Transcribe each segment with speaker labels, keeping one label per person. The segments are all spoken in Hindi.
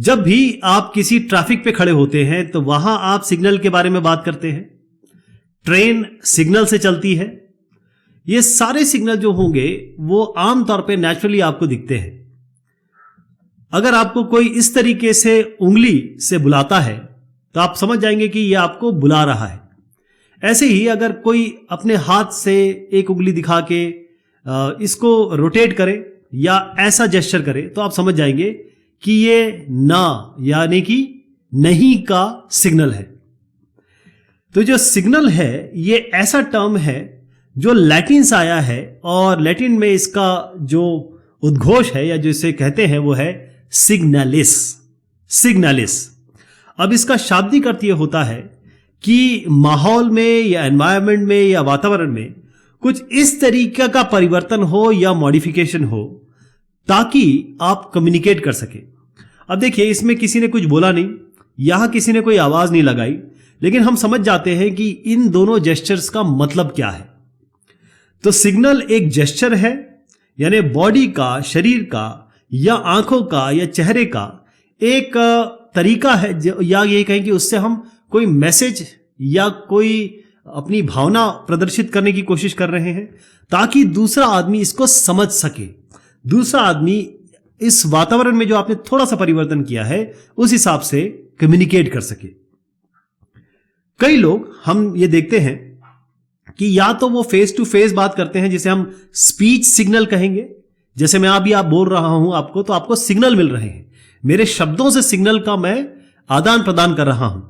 Speaker 1: जब भी आप किसी ट्रैफिक पे खड़े होते हैं तो वहां आप सिग्नल के बारे में बात करते हैं। ट्रेन सिग्नल से चलती है। ये सारे सिग्नल जो होंगे वो आमतौर पे नेचुरली आपको दिखते हैं। अगर आपको कोई इस तरीके से उंगली से बुलाता है तो आप समझ जाएंगे कि ये आपको बुला रहा है। ऐसे ही अगर कोई अपने हाथ से एक उंगली दिखा के इसको रोटेट करे या ऐसा जेस्चर करे तो आप समझ जाएंगे कि ये ना यानी कि नहीं का सिग्नल है। तो जो सिग्नल है ये ऐसा टर्म है जो लैटिन से आया है और लैटिन में इसका जो उद्घोष है या जो इसे कहते हैं वो है सिग्नलिस। सिग्नलिस। अब इसका शाब्दिक अर्थ ये होता है कि माहौल में या एनवायरनमेंट में या वातावरण में कुछ इस तरीके का परिवर्तन हो या मॉडिफिकेशन हो ताकि आप कम्युनिकेट कर सके। अब देखिए इसमें किसी ने कुछ बोला नहीं, यहां किसी ने कोई आवाज नहीं लगाई, लेकिन हम समझ जाते हैं कि इन दोनों जेस्चर्स का मतलब क्या है। तो सिग्नल एक जेस्चर है, यानी बॉडी का, शरीर का या आंखों का या चेहरे का एक तरीका है, या ये कहें कि उससे हम कोई मैसेज या कोई अपनी भावना प्रदर्शित करने की कोशिश कर रहे हैं ताकि दूसरा आदमी इसको समझ सके। दूसरा आदमी इस वातावरण में जो आपने थोड़ा सा परिवर्तन किया है उस हिसाब से कम्युनिकेट कर सके। कई लोग हम ये देखते हैं कि या तो वो फेस टू फेस बात करते हैं जिसे हम स्पीच सिग्नल कहेंगे। जैसे मैं अभी आप बोल रहा हूं आपको, तो आपको सिग्नल मिल रहे हैं, मेरे शब्दों से सिग्नल का मैं आदान प्रदान कर रहा हूं।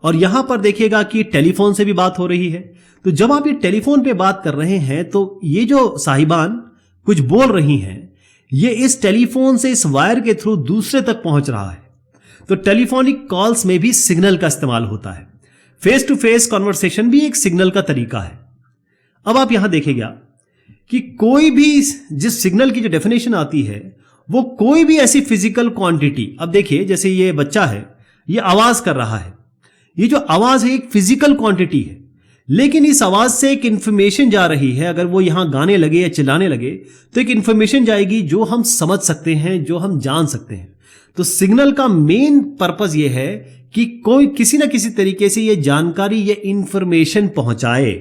Speaker 1: और यहां पर देखिएगा कि टेलीफोन से भी बात हो रही है। तो जब आप ये टेलीफोन पे बात कर रहे हैं तो ये जो साहिबान कुछ बोल रही हैं ये इस टेलीफोन से इस वायर के थ्रू दूसरे तक पहुंच रहा है। तो टेलीफोनिक कॉल्स में भी सिग्नल का इस्तेमाल होता है। फेस टू फेस कॉन्वर्सेशन भी एक सिग्नल का तरीका है। अब आप यहां देखेगा कि कोई भी जिस सिग्नल की जो डेफिनेशन आती है वो कोई भी ऐसी फिजिकल क्वांटिटी, अब देखिए जैसे ये बच्चा है ये आवाज कर रहा है, ये जो आवाज है एक फिजिकल क्वांटिटी है, लेकिन इस आवाज से एक इंफॉर्मेशन जा रही है। अगर वो यहां गाने लगे या चिल्लाने लगे तो एक इंफॉर्मेशन जाएगी जो हम समझ सकते हैं, जो हम जान सकते हैं। तो सिग्नल का मेन पर्पस ये है कि कोई किसी ना किसी तरीके से ये जानकारी, ये इंफॉर्मेशन पहुंचाए।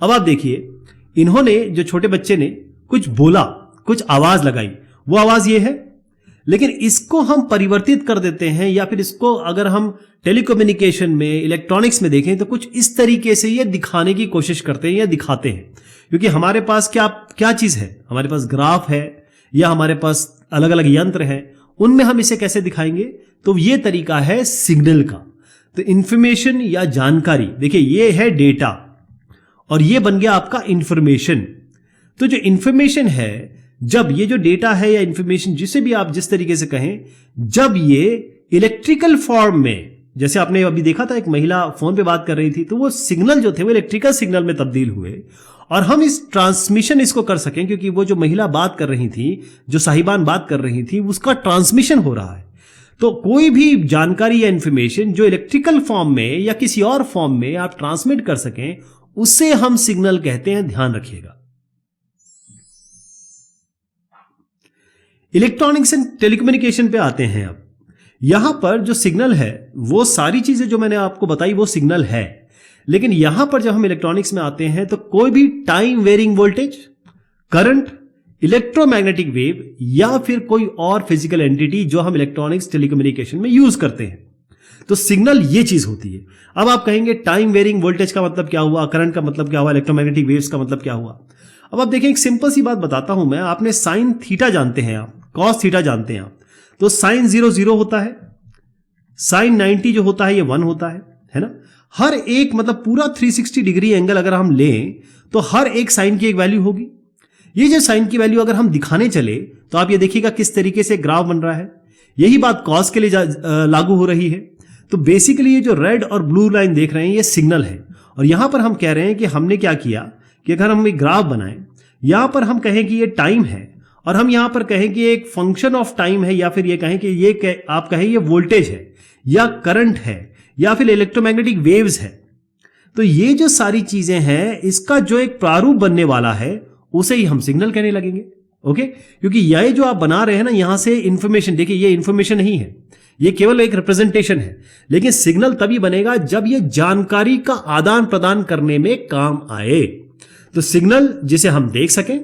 Speaker 1: अब आप देखिए इन्होंने, जो छोटे बच्चे ने कुछ बोला, कुछ आवाज लगाई, वो आवाज ये है, लेकिन इसको हम परिवर्तित कर देते हैं या फिर इसको अगर हम टेलीकम्युनिकेशन में, इलेक्ट्रॉनिक्स में देखें तो कुछ इस तरीके से ये दिखाने की कोशिश करते हैं या दिखाते हैं। क्योंकि हमारे पास क्या चीज है, हमारे पास ग्राफ है या हमारे पास अलग अलग यंत्र हैं, उनमें हम इसे कैसे दिखाएंगे। तो ये तरीका है सिग्नल का। तो इंफॉर्मेशन या जानकारी, देखिए ये है डेटा और ये बन गया आपका इंफॉर्मेशन। तो जो इंफॉर्मेशन है, जब ये जो डेटा है या इंफॉर्मेशन, जिसे भी आप जिस तरीके से कहें, जब ये इलेक्ट्रिकल फॉर्म में, जैसे आपने अभी देखा था एक महिला फोन पे बात कर रही थी, तो वो सिग्नल जो थे वो इलेक्ट्रिकल सिग्नल में तब्दील हुए और हम इस ट्रांसमिशन इसको कर सकें, क्योंकि वो जो महिला बात कर रही थी, जो साहिबान बात कर रही थी, उसका ट्रांसमिशन हो रहा है। तो कोई भी जानकारी या इंफॉर्मेशन जो इलेक्ट्रिकल फॉर्म में या किसी और फॉर्म में आप ट्रांसमिट कर सकें, उसे हम सिग्नल कहते हैं। ध्यान रखिएगा। इलेक्ट्रॉनिक्स एंड टेलीकम्युनिकेशन पे आते हैं। अब यहां पर जो सिग्नल है वो सारी चीजें जो मैंने आपको बताई वो सिग्नल है, लेकिन यहां पर जब हम इलेक्ट्रॉनिक्स में आते हैं तो कोई भी time varying voltage, current, electromagnetic wave या फिर कोई और फिजिकल एंटिटी जो हम इलेक्ट्रॉनिक्स टेलीकम्युनिकेशन में यूज करते हैं, तो सिग्नल ये चीज होती है। अब आप कहेंगे टाइम वेरिंग वोल्टेज का मतलब क्या हुआ, करंट का मतलब क्या हुआ, इलेक्ट्रोमैग्नेटिक वेव्स का मतलब क्या हुआ। अब आप देखें, एक सिंपल सी बात बताता हूं मैं। आपने साइन थीटा जानते हैं आप, कॉस थीटा जानते हैं आप, तो साइन 0 0 होता है, साइन 90 जो होता है ये 1 होता है ना। हर एक मतलब पूरा 360 डिग्री एंगल अगर हम लें तो हर एक साइन की एक वैल्यू होगी। ये जो साइन की वैल्यू अगर हम दिखाने चले तो आप ये देखिएगा किस तरीके से ग्राफ बन रहा है। यही बात कॉस के लिए लागू हो रही है। तो बेसिकली ये जो रेड और ब्लू लाइन देख रहे हैं ये सिग्नल है, और यहां पर हम कह रहे हैं कि हमने क्या किया कि अगर हम एक ग्राफ बनाएं, यहां पर हम कहें कि ये टाइम है और हम यहां पर कहें कि एक फंक्शन ऑफ टाइम है, या फिर ये कहें कि ये आप कहें ये वोल्टेज है या करंट है या फिर इलेक्ट्रोमैग्नेटिक वेव्स है। तो ये जो सारी चीजें हैं इसका जो एक प्रारूप बनने वाला है उसे ही हम सिग्नल कहने लगेंगे। ओके, क्योंकि ये जो आप बना रहे हैं ना, यहां से इंफॉर्मेशन, देखिए ये इंफॉर्मेशन नहीं है, ये केवल एक रिप्रेजेंटेशन है, लेकिन सिग्नल तभी बनेगा जब ये जानकारी का आदान प्रदान करने में काम आए। तो सिग्नल जिसे हम देख सकें,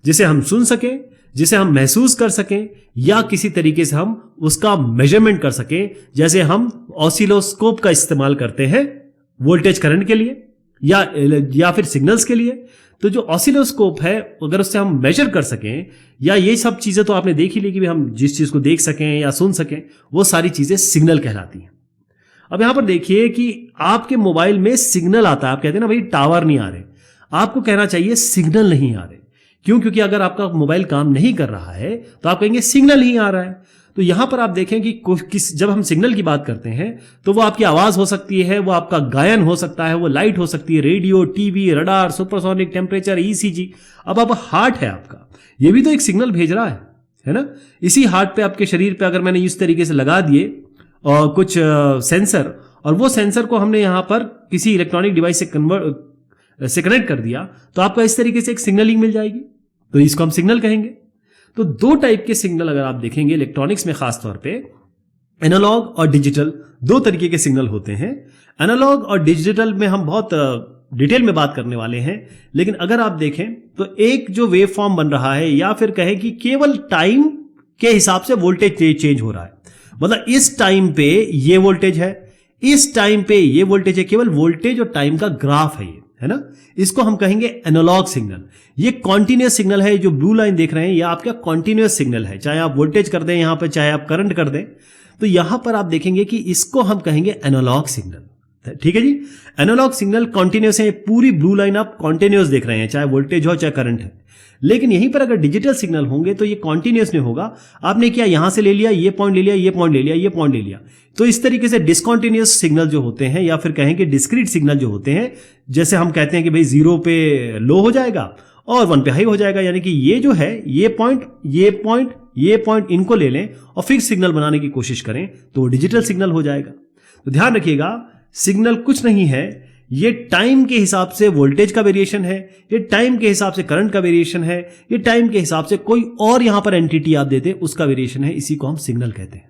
Speaker 1: जिसे हम सुन सकें, जिसे हम महसूस कर सकें, या किसी तरीके से हम उसका मेजरमेंट कर सकें, जैसे हम ऑसिलोस्कोप का इस्तेमाल करते हैं वोल्टेज करंट के लिए या फिर सिग्नल्स के लिए। तो जो ऑसिलोस्कोप है, अगर उससे हम मेजर कर सकें, या ये सब चीजें तो आपने देख ही ली कि हम जिस चीज को देख सकें या सुन सकें, वो सारी चीजें सिग्नल कहलाती हैं। अब यहां पर देखिए कि आपके मोबाइल में सिग्नल आता है, आप कहते हैं ना भाई टावर नहीं आ रहे, आपको कहना चाहिए सिग्नल नहीं आ रहे। क्यों? क्योंकि अगर आपका मोबाइल काम नहीं कर रहा है तो आप कहेंगे सिग्नल ही आ रहा है। तो यहां पर आप देखें कि जब हम सिग्नल की बात करते हैं तो वो आपकी आवाज हो सकती है, वो आपका गायन हो सकता है, वो लाइट हो सकती है, radio, TV, radar, supersonic, temperature, ECG. अब हार्ट है आपका, ये भी तो एक सिग्नल भेज रहा है ना। इसी हार्ट पे आपके शरीर पे अगर मैंने इस तरीके से लगा दिए और कुछ सेंसर, और वो सेंसर को हमने यहां पर किसी इलेक्ट्रॉनिक डिवाइस से कनेक्ट कर दिया, तो आपका इस तरीके से एक सिग्नलिंग मिल जाएगी, तो इसको हम सिग्नल कहेंगे। तो दो टाइप के सिग्नल अगर आप देखेंगे इलेक्ट्रॉनिक्स में, खासतौर पे एनालॉग और डिजिटल, दो तरीके के सिग्नल होते हैं। एनालॉग और डिजिटल में हम बहुत डिटेल में बात करने वाले हैं, लेकिन अगर आप देखें तो एक जो वेव फॉर्म बन रहा है, या फिर कहें कि केवल टाइम के हिसाब से वोल्टेज चेंज हो रहा है, मतलब इस टाइम पे ये वोल्टेज है, इस टाइम पे ये वोल्टेज है, केवल वोल्टेज और टाइम का ग्राफ है ये, है ना। इसको हम कहेंगे एनालॉग सिग्नल। ये कॉन्टिन्यूअस सिग्नल है, जो ब्लू लाइन देख रहे हैं, ये आपका कॉन्टिन्यूअस सिग्नल है, चाहे आप वोल्टेज कर दें यहां पर, चाहे आप करंट कर दें। तो यहां पर आप देखेंगे कि इसको हम कहेंगे एनालॉग सिग्नल। ठीक है जी, एनालॉग सिग्नल कॉन्टिन्यूअस है, पूरी ब्लू लाइन आप कॉन्टिन्यूअस देख रहे हैं, चाहे वोल्टेज हो चाहे करंट है। लेकिन यहीं पर अगर डिजिटल सिग्नल होंगे तो ये कॉन्टिन्यूअस नहीं होगा। आपने क्या यहां से ले लिया, ये पॉइंट ले लिया, ये पॉइंट ले लिया, ये पॉइंट ले लिया, तो इस तरीके से डिसकॉन्टिन्यूअस सिग्नल जो होते हैं, या फिर कहें कि डिस्क्रीट सिग्नल जो होते हैं, जैसे हम कहते हैं कि भाई 0 पे लो हो जाएगा और 1 पे हाई हो जाएगा, यानी कि ये जो है, ये पॉइंट, ये पॉइंट, ये पॉइंट, इनको ले लें और फिक्स सिग्नल बनाने की कोशिश करें तो डिजिटल सिग्नल हो जाएगा। तो ध्यान रखिएगा, सिग्नल कुछ नहीं है, ये टाइम के हिसाब से वोल्टेज का वेरिएशन है, ये टाइम के हिसाब से करंट का वेरिएशन है, ये टाइम के हिसाब से कोई और यहां पर एंटिटी आप देते उसका वेरिएशन है, इसी को हम सिग्नल कहते हैं।